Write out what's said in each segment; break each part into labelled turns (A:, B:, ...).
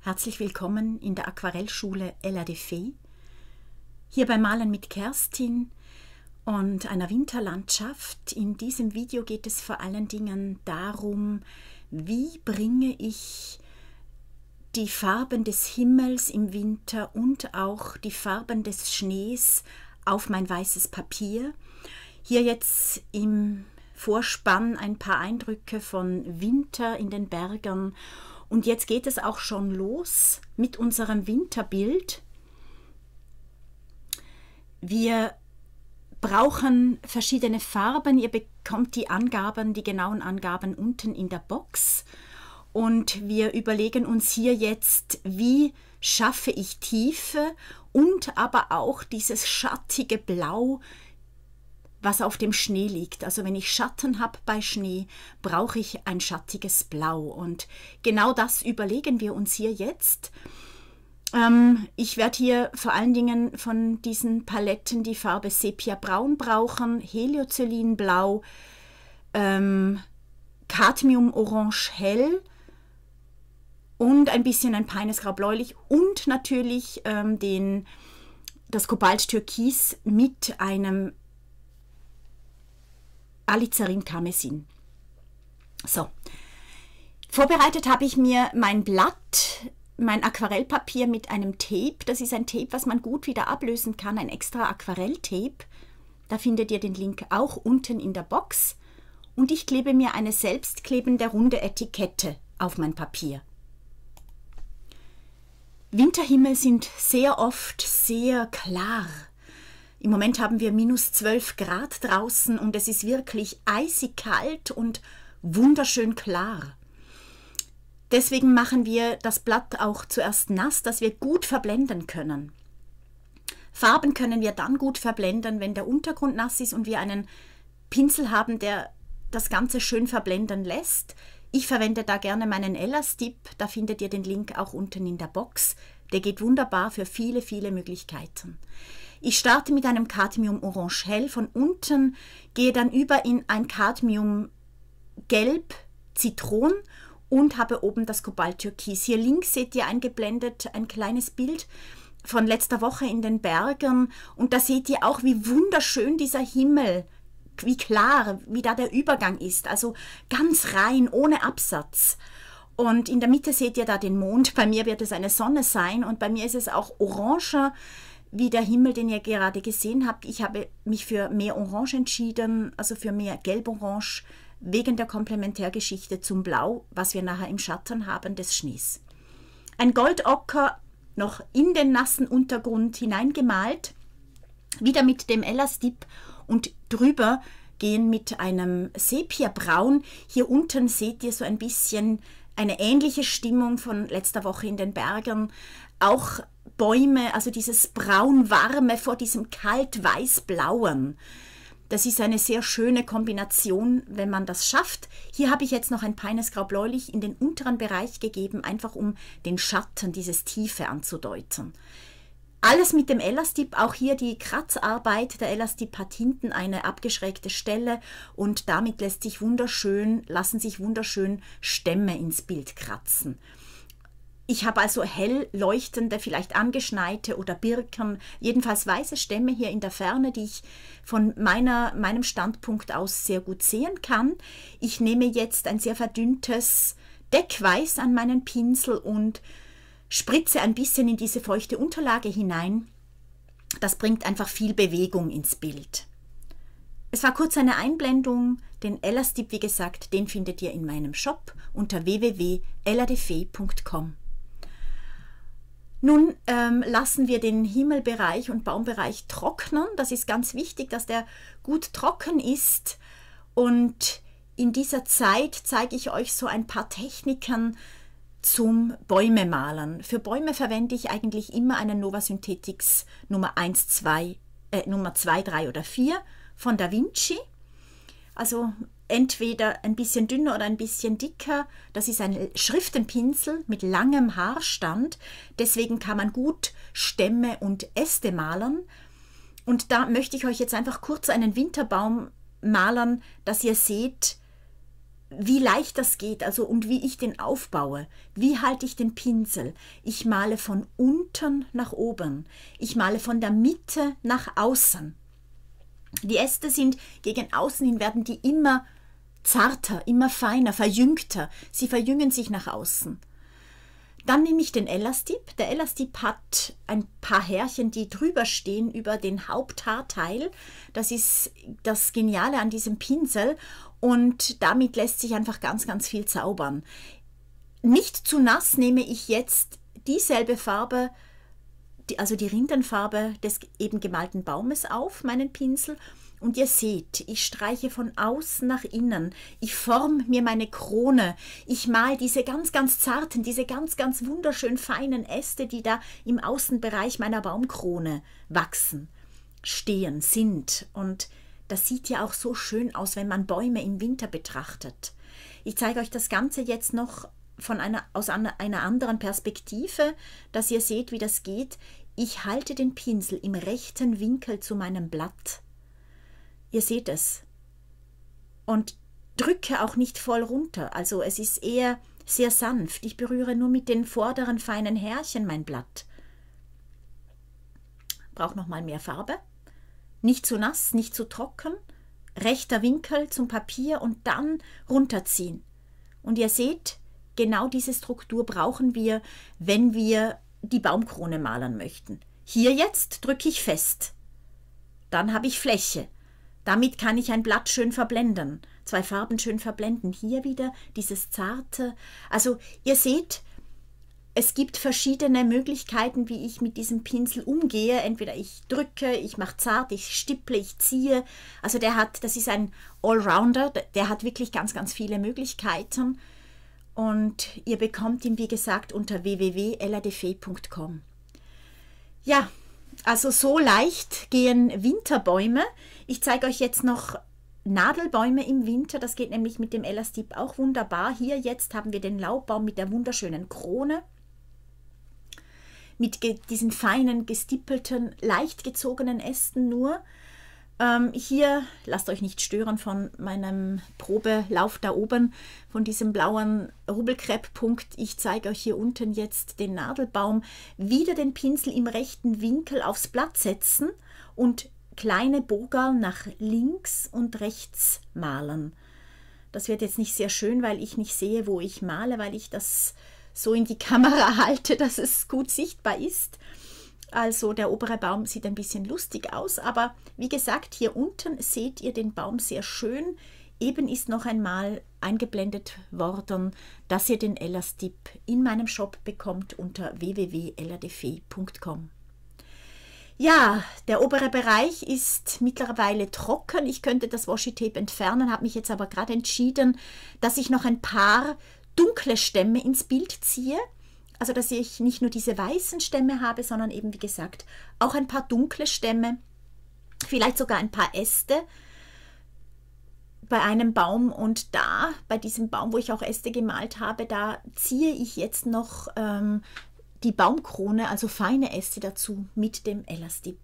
A: Herzlich willkommen in der Aquarellschule Ella de Fey. Hier beim Malen mit Kerstin und einer Winterlandschaft. In diesem Video geht es vor allen Dingen darum, wie bringe ich die Farben des Himmels im Winter und auch die Farben des Schnees auf mein weißes Papier. Hier jetzt im Vorspann ein paar Eindrücke von Winter in den Bergen. Und jetzt geht es auch schon los mit unserem Winterbild. Wir brauchen verschiedene Farben. Ihr bekommt die Angaben, die genauen Angaben unten in der Box. Und wir überlegen uns hier jetzt, wie schaffe ich Tiefe und aber auch dieses schattige Blau, was auf dem Schnee liegt. Also wenn ich Schatten habe bei Schnee, brauche ich ein schattiges Blau. Und genau das überlegen wir uns hier jetzt. Ich werde hier vor allen Dingen von diesen Paletten die Farbe Sepia Braun brauchen, Heliocyanin Blau, Cadmium Orange Hell und ein bisschen ein Peinesgrau Bläulich und natürlich das Kobalt Türkis mit einem Alizarin Karmesin. So, vorbereitet habe ich mir mein Blatt, mein Aquarellpapier mit einem Tape. Das ist ein Tape, was man gut wieder ablösen kann, ein extra Aquarelltape. Da findet ihr den Link auch unten in der Box. Und ich klebe mir eine selbstklebende runde Etikette auf mein Papier. Winterhimmel sind sehr oft sehr klar. Im Moment haben wir -12 Grad draußen und es ist wirklich eisig kalt und wunderschön klar. Deswegen machen wir das Blatt auch zuerst nass, dass wir gut verblenden können. Farben können wir dann gut verblenden, wenn der Untergrund nass ist und wir einen Pinsel haben, der das Ganze schön verblenden lässt. Ich verwende da gerne meinen Elastip, da findet ihr den Link auch unten in der Box. Der geht wunderbar für viele, viele Möglichkeiten. Ich starte mit einem Cadmium Orange Hell von unten, gehe dann über in ein Cadmium Gelb Zitron und habe oben das Kobalt Türkis. Hier links seht ihr eingeblendet ein kleines Bild von letzter Woche in den Bergen und da seht ihr auch, wie wunderschön dieser Himmel, wie klar, wie da der Übergang ist, also ganz rein, ohne Absatz. Und in der Mitte seht ihr da den Mond, bei mir wird es eine Sonne sein und bei mir ist es auch oranger, wie der Himmel, den ihr gerade gesehen habt. Ich habe mich für mehr Orange entschieden, also für mehr Gelb-Orange, wegen der Komplementärgeschichte zum Blau, was wir nachher im Schatten haben des Schnees. Ein Goldocker noch in den nassen Untergrund hineingemalt, wieder mit dem Elastip und drüber gehen mit einem Sepia-Braun. Hier unten seht ihr so ein bisschen eine ähnliche Stimmung von letzter Woche in den Bergen. Auch Bäume, also dieses braun-warme vor diesem kalt-weiß-blauen. Das ist eine sehr schöne Kombination, wenn man das schafft. Hier habe ich jetzt noch ein Peinesgrau-Bläulich in den unteren Bereich gegeben, einfach um den Schatten, dieses Tiefe anzudeuten. Alles mit dem Elastip, auch hier die Kratzarbeit. Der Elastip hat hinten eine abgeschrägte Stelle und damit lassen sich wunderschön Stämme ins Bild kratzen. Ich habe also hell leuchtende, vielleicht angeschneite oder Birken, jedenfalls weiße Stämme hier in der Ferne, die ich von meinem Standpunkt aus sehr gut sehen kann. Ich nehme jetzt ein sehr verdünntes Deckweiß an meinen Pinsel und spritze ein bisschen in diese feuchte Unterlage hinein. Das bringt einfach viel Bewegung ins Bild. Es war kurz eine Einblendung. Den Elastip, wie gesagt, den findet ihr in meinem Shop unter www.elladefey.com. Nun lassen wir den Himmelbereich und Baumbereich trocknen. Das ist ganz wichtig, dass der gut trocken ist. Und in dieser Zeit zeige ich euch so ein paar Techniken zum Bäume malen. Für Bäume verwende ich eigentlich immer einen Nova Synthetics Nummer 2, 3 oder 4 von Da Vinci. Also entweder ein bisschen dünner oder ein bisschen dicker. Das ist ein Schriftenpinsel mit langem Haarstand. Deswegen kann man gut Stämme und Äste malen. Und da möchte ich euch jetzt einfach kurz einen Winterbaum malen, dass ihr seht, wie leicht das geht, also und wie ich den aufbaue. Wie halte ich den Pinsel? Ich male von unten nach oben. Ich male von der Mitte nach außen. Die Äste sind gegen außen hin, werden die immer zarter, immer feiner, verjüngter. Sie verjüngen sich nach außen. Dann nehme ich den Elastip. Der Elastip hat ein paar Härchen, die drüber stehen über den Haupthaarteil. Das ist das Geniale an diesem Pinsel und damit lässt sich einfach ganz, ganz viel zaubern. Nicht zu nass nehme ich jetzt dieselbe Farbe, also die Rindenfarbe des eben gemalten Baumes auf, meinen Pinsel. Und ihr seht, ich streiche von außen nach innen, ich forme mir meine Krone, ich male diese ganz, ganz zarten, diese ganz, ganz wunderschön feinen Äste, die da im Außenbereich meiner Baumkrone wachsen, stehen, sind. Und das sieht ja auch so schön aus, wenn man Bäume im Winter betrachtet. Ich zeige euch das Ganze jetzt noch aus einer anderen Perspektive, dass ihr seht, wie das geht. Ich halte den Pinsel im rechten Winkel zu meinem Blatt. Ihr seht es. Und drücke auch nicht voll runter. Also es ist eher sehr sanft. Ich berühre nur mit den vorderen feinen Härchen mein Blatt. Brauche nochmal mehr Farbe. Nicht zu nass, nicht zu trocken. Rechter Winkel zum Papier und dann runterziehen. Und ihr seht, genau diese Struktur brauchen wir, wenn wir die Baumkrone malen möchten. Hier jetzt drücke ich fest. Dann habe ich Fläche. Damit kann ich ein Blatt schön verblenden, zwei Farben schön verblenden. Hier wieder dieses zarte. Also ihr seht, es gibt verschiedene Möglichkeiten, wie ich mit diesem Pinsel umgehe. Entweder ich drücke, ich mache zart, ich stipple, ich ziehe. Also das ist ein Allrounder, der hat wirklich ganz, ganz viele Möglichkeiten. Und ihr bekommt ihn, wie gesagt, unter www.eladefee.com. Ja, also so leicht gehen Winterbäume. Ich zeige euch jetzt noch Nadelbäume im Winter. Das geht nämlich mit dem Elastip auch wunderbar. Hier jetzt haben wir den Laubbaum mit der wunderschönen Krone. Mit diesen feinen, gestippelten, leicht gezogenen Ästen nur. Hier, lasst euch nicht stören von meinem Probelauf da oben, von diesem blauen Rubbelkrepppunkt. Ich zeige euch hier unten jetzt den Nadelbaum. Wieder den Pinsel im rechten Winkel aufs Blatt setzen und kleine Bogen nach links und rechts malen. Das wird jetzt nicht sehr schön, weil ich nicht sehe, wo ich male, weil ich das so in die Kamera halte, dass es gut sichtbar ist. Also der obere Baum sieht ein bisschen lustig aus, aber wie gesagt, hier unten seht ihr den Baum sehr schön. Eben ist noch einmal eingeblendet worden, dass ihr den Elastip in meinem Shop bekommt unter www.eladefee.com. Ja, der obere Bereich ist mittlerweile trocken. Ich könnte das Washi-Tape entfernen, habe mich jetzt aber gerade entschieden, dass ich noch ein paar dunkle Stämme ins Bild ziehe. Also, dass ich nicht nur diese weißen Stämme habe, sondern eben, wie gesagt, auch ein paar dunkle Stämme, vielleicht sogar ein paar Äste bei einem Baum. Und da, bei diesem Baum, wo ich auch Äste gemalt habe, da ziehe ich jetzt noch die Baumkrone, also feine Äste dazu mit dem Elastip.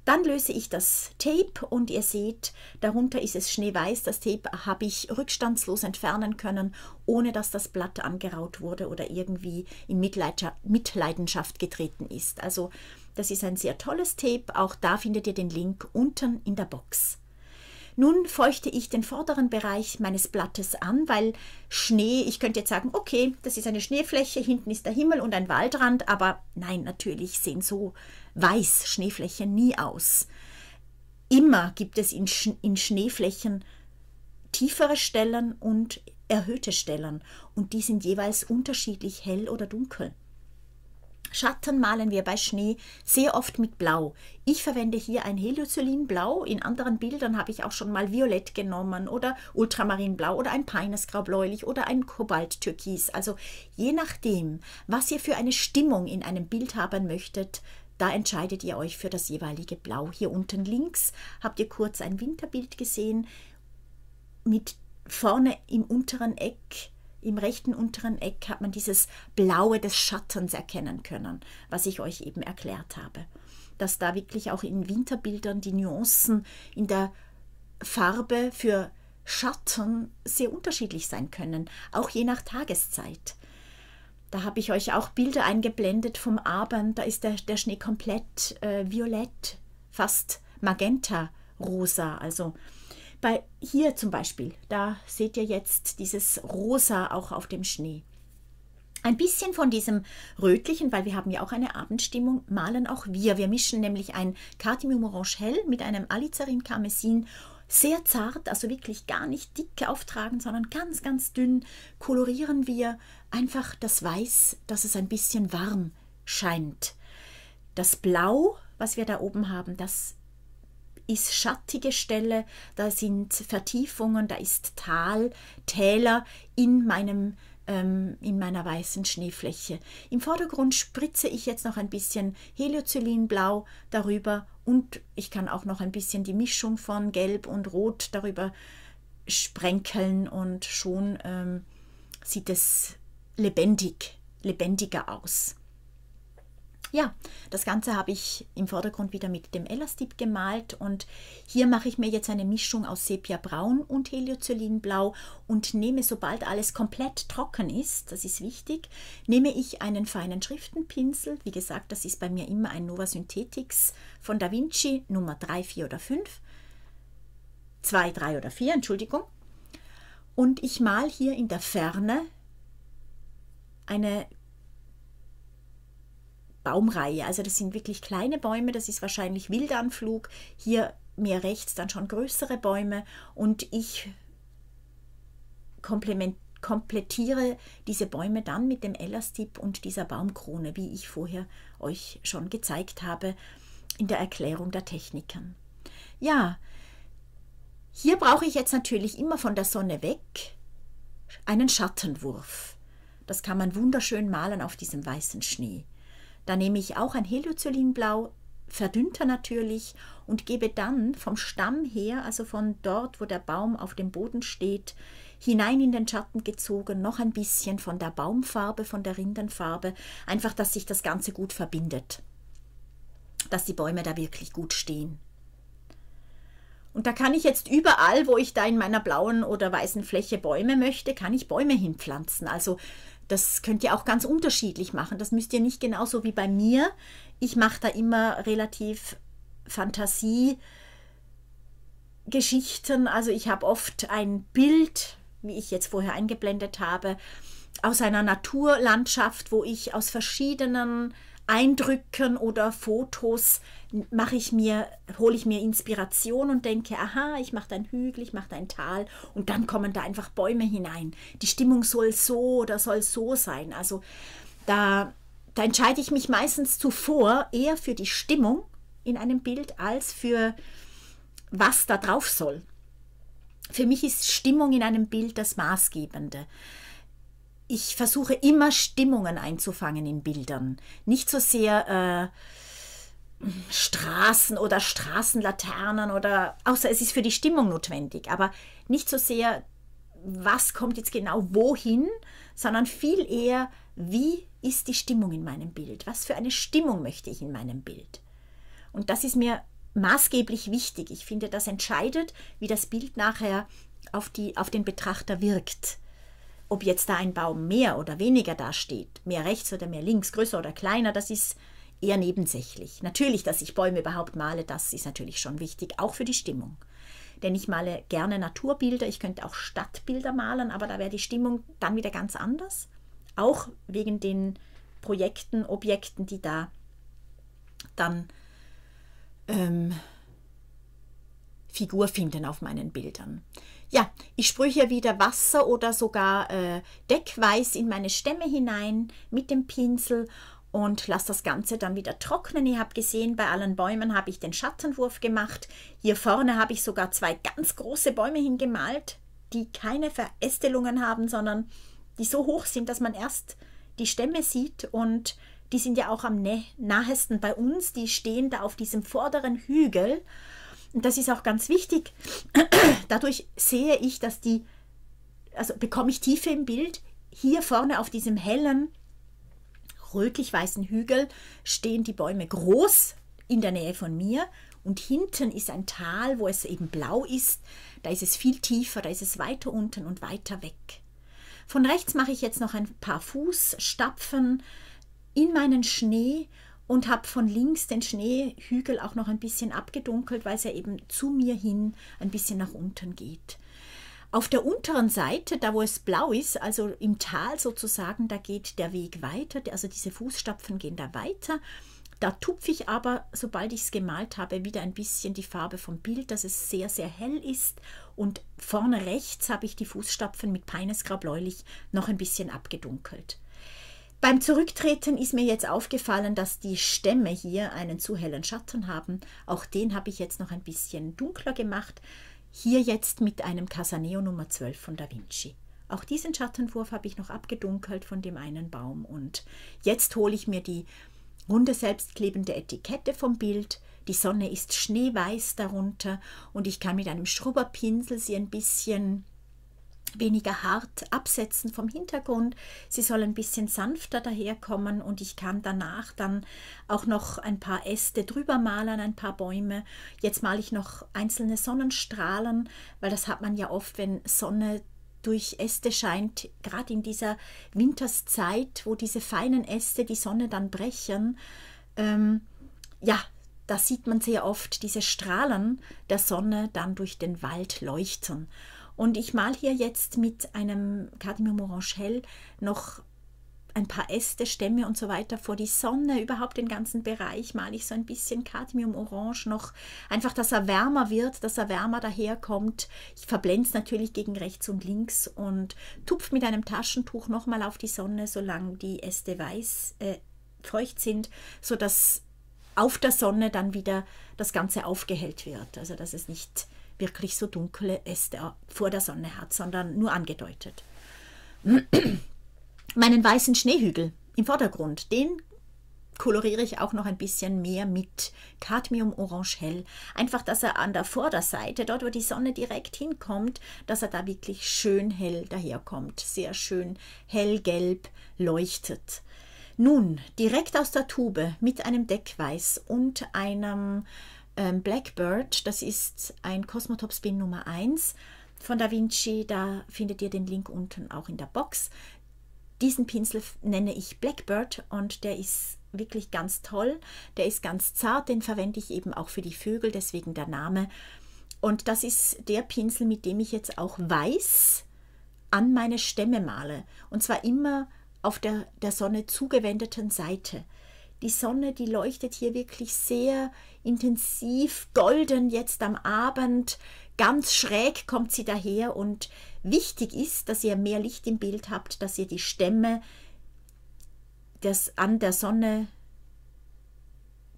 A: Dann löse ich das Tape und ihr seht, darunter ist es schneeweiß. Das Tape habe ich rückstandslos entfernen können, ohne dass das Blatt angeraut wurde oder irgendwie in Mitleidenschaft getreten ist. Also das ist ein sehr tolles Tape. Auch da findet ihr den Link unten in der Box. Nun feuchte ich den vorderen Bereich meines Blattes an, weil Schnee, ich könnte jetzt sagen, okay, das ist eine Schneefläche, hinten ist der Himmel und ein Waldrand, aber nein, natürlich sehen so weiß Schneeflächen nie aus. Immer gibt es in Schneeflächen tiefere Stellen und erhöhte Stellen und die sind jeweils unterschiedlich hell oder dunkel. Schatten malen wir bei Schnee sehr oft mit Blau. Ich verwende hier ein Heliocyan-Blau. In anderen Bildern habe ich auch schon mal Violett genommen oder Ultramarinblau oder ein Peinesgrau-bläulich oder ein Kobalt-Türkis. Also je nachdem, was ihr für eine Stimmung in einem Bild haben möchtet, da entscheidet ihr euch für das jeweilige Blau. Hier unten links habt ihr kurz ein Winterbild gesehen mit vorne im unteren Eck. Im rechten unteren Eck hat man dieses Blaue des Schattens erkennen können, was ich euch eben erklärt habe. Dass da wirklich auch in Winterbildern die Nuancen in der Farbe für Schatten sehr unterschiedlich sein können, auch je nach Tageszeit. Da habe ich euch auch Bilder eingeblendet vom Abend, da ist der Schnee komplett violett, fast magenta-rosa. Also hier zum Beispiel, da seht ihr jetzt dieses Rosa auch auf dem Schnee. Ein bisschen von diesem Rötlichen, weil wir haben ja auch eine Abendstimmung, malen auch wir. Wir mischen nämlich ein Cadmium Orange Hell mit einem Alizarin Karmesin, sehr zart, also wirklich gar nicht dick auftragen, sondern ganz, ganz dünn kolorieren wir einfach das Weiß, dass es ein bisschen warm scheint. Das Blau, was wir da oben haben, das ist schattige Stelle, da sind Vertiefungen, da ist Täler in meiner weißen Schneefläche. Im Vordergrund spritze ich jetzt noch ein bisschen Heliocylinblau darüber und ich kann auch noch ein bisschen die Mischung von Gelb und Rot darüber sprenkeln und schon sieht es lebendiger aus. Ja, das Ganze habe ich im Vordergrund wieder mit dem Elastip gemalt und hier mache ich mir jetzt eine Mischung aus Sepia-Braun und Heliocylinblau und nehme, sobald alles komplett trocken ist, das ist wichtig, nehme ich einen feinen Schriftenpinsel. Wie gesagt, das ist bei mir immer ein Nova Synthetics von Da Vinci Nummer 3, 4 oder 5. 2, 3 oder 4, Entschuldigung. Und ich male hier in der Ferne eine Baumreihe, also das sind wirklich kleine Bäume, das ist wahrscheinlich Wildanflug, hier mehr rechts dann schon größere Bäume und ich komplettiere diese Bäume dann mit dem Elastip und dieser Baumkrone, wie ich vorher euch schon gezeigt habe in der Erklärung der Techniken. Ja, hier brauche ich jetzt natürlich immer von der Sonne weg einen Schattenwurf. Das kann man wunderschön malen auf diesem weißen Schnee. Da nehme ich auch ein Heliocylinblau, verdünnter natürlich, und gebe dann vom Stamm her, also von dort, wo der Baum auf dem Boden steht, hinein in den Schatten gezogen, noch ein bisschen von der Baumfarbe, von der Rindenfarbe, einfach, dass sich das Ganze gut verbindet, dass die Bäume da wirklich gut stehen. Und da kann ich jetzt überall, wo ich da in meiner blauen oder weißen Fläche Bäume möchte, kann ich Bäume hinpflanzen. Also das könnt ihr auch ganz unterschiedlich machen. Das müsst ihr nicht genauso wie bei mir. Ich mache da immer relativ Fantasiegeschichten. Also ich habe oft ein Bild, wie ich jetzt vorher eingeblendet habe, aus einer Naturlandschaft, wo ich aus verschiedenen Eindrücken oder Fotos hole ich mir Inspiration und denke, aha, ich mache da einen Hügel, ich mache da ein Tal und dann kommen da einfach Bäume hinein. Die Stimmung soll so oder soll so sein. Also da entscheide ich mich meistens zuvor eher für die Stimmung in einem Bild als für was da drauf soll. Für mich ist Stimmung in einem Bild das Maßgebende. Ich versuche immer Stimmungen einzufangen in Bildern. Nicht so sehr Straßen oder Straßenlaternen oder, außer es ist für die Stimmung notwendig, aber nicht so sehr, was kommt jetzt genau wohin, sondern viel eher, wie ist die Stimmung in meinem Bild? Was für eine Stimmung möchte ich in meinem Bild? Und das ist mir maßgeblich wichtig. Ich finde, das entscheidet, wie das Bild nachher auf den Betrachter wirkt. Ob jetzt da ein Baum mehr oder weniger dasteht, mehr rechts oder mehr links, größer oder kleiner, das ist eher nebensächlich. Natürlich, dass ich Bäume überhaupt male, das ist natürlich schon wichtig, auch für die Stimmung. Denn ich male gerne Naturbilder, ich könnte auch Stadtbilder malen, aber da wäre die Stimmung dann wieder ganz anders. Auch wegen den Projekten, Objekten, die da dann Figur finden auf meinen Bildern. Ja, ich sprühe hier wieder Wasser oder sogar Deckweiß in meine Stämme hinein mit dem Pinsel und lasse das Ganze dann wieder trocknen. Ihr habt gesehen, bei allen Bäumen habe ich den Schattenwurf gemacht. Hier vorne habe ich sogar 2 ganz große Bäume hingemalt, die keine Verästelungen haben, sondern die so hoch sind, dass man erst die Stämme sieht, und die sind ja auch am nahesten bei uns. Die stehen da auf diesem vorderen Hügel. Und das ist auch ganz wichtig. Dadurch sehe ich, dass bekomme ich Tiefe im Bild. Hier vorne auf diesem hellen, rötlich-weißen Hügel stehen die Bäume groß in der Nähe von mir. und hinten ist ein Tal, wo es eben blau ist. Da ist es viel tiefer, da ist es weiter unten und weiter weg. Von rechts mache ich jetzt noch ein paar Fußstapfen in meinen Schnee und habe von links den Schneehügel auch noch ein bisschen abgedunkelt, weil es ja eben zu mir hin ein bisschen nach unten geht. Auf der unteren Seite, da wo es blau ist, also im Tal sozusagen, da geht der Weg weiter, also diese Fußstapfen gehen da weiter. Da tupfe ich aber, sobald ich es gemalt habe, wieder ein bisschen die Farbe vom Bild, dass es sehr, sehr hell ist. Und vorne rechts habe ich die Fußstapfen mit Peinesgrau bläulich noch ein bisschen abgedunkelt. Beim Zurücktreten ist mir jetzt aufgefallen, dass die Stämme hier einen zu hellen Schatten haben. Auch den habe ich jetzt noch ein bisschen dunkler gemacht. Hier jetzt mit einem Casaneo Nummer 12 von Da Vinci. Auch diesen Schattenwurf habe ich noch abgedunkelt von dem einen Baum. Und jetzt hole ich mir die runde selbstklebende Etikette vom Bild. Die Sonne ist schneeweiß darunter und ich kann mit einem Schrubberpinsel sie ein bisschen weniger hart absetzen vom Hintergrund. Sie soll ein bisschen sanfter daherkommen und ich kann danach dann auch noch ein paar Äste drüber malen, ein paar Bäume. Jetzt male ich noch einzelne Sonnenstrahlen, weil das hat man ja oft, wenn Sonne durch Äste scheint, gerade in dieser Winterszeit, wo diese feinen Äste die Sonne dann brechen. Ja, da sieht man sehr oft diese Strahlen der Sonne dann durch den Wald leuchten. Und ich male hier jetzt mit einem Cadmium Orange Hell noch ein paar Äste, Stämme und so weiter vor die Sonne, überhaupt den ganzen Bereich male ich so ein bisschen Cadmium Orange noch, einfach, dass er wärmer wird, dass er wärmer daherkommt. Ich verblende es natürlich gegen rechts und links und tupfe mit einem Taschentuch nochmal auf die Sonne, solange die Äste feucht sind, sodass auf der Sonne dann wieder das Ganze aufgehellt wird, also dass es nicht wirklich so dunkle Äste vor der Sonne hat, sondern nur angedeutet. Meinen weißen Schneehügel im Vordergrund, den koloriere ich auch noch ein bisschen mehr mit Cadmium Orange Hell. Einfach, dass er an der Vorderseite, dort wo die Sonne direkt hinkommt, dass er da wirklich schön hell daherkommt. Sehr schön hellgelb leuchtet. Nun, direkt aus der Tube mit einem Deckweiß und einem Blackbird, das ist ein Cosmotop Spin Nummer 1 von Da Vinci, da findet ihr den Link unten auch in der Box. Diesen Pinsel nenne ich Blackbird und der ist wirklich ganz toll, der ist ganz zart, den verwende ich eben auch für die Vögel, deswegen der Name. Und das ist der Pinsel, mit dem ich jetzt auch weiß an meine Stämme male, und zwar immer auf der Sonne zugewendeten Seite. Die Sonne, die leuchtet hier wirklich sehr intensiv, golden jetzt am Abend, ganz schräg kommt sie daher und wichtig ist, dass ihr mehr Licht im Bild habt, dass ihr die Stämme an der Sonne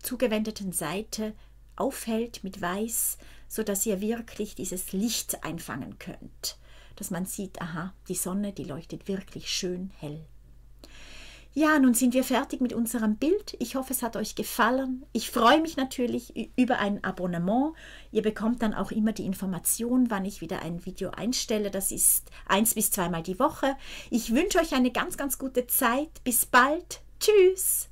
A: zugewendeten Seite aufhält mit Weiß, sodass ihr wirklich dieses Licht einfangen könnt, dass man sieht, aha, die Sonne, die leuchtet wirklich schön hell. Ja, nun sind wir fertig mit unserem Bild. Ich hoffe, es hat euch gefallen. Ich freue mich natürlich über ein Abonnement. Ihr bekommt dann auch immer die Information, wann ich wieder ein Video einstelle. Das ist 1 bis 2 Mal die Woche. Ich wünsche euch eine ganz, ganz gute Zeit. Bis bald. Tschüss.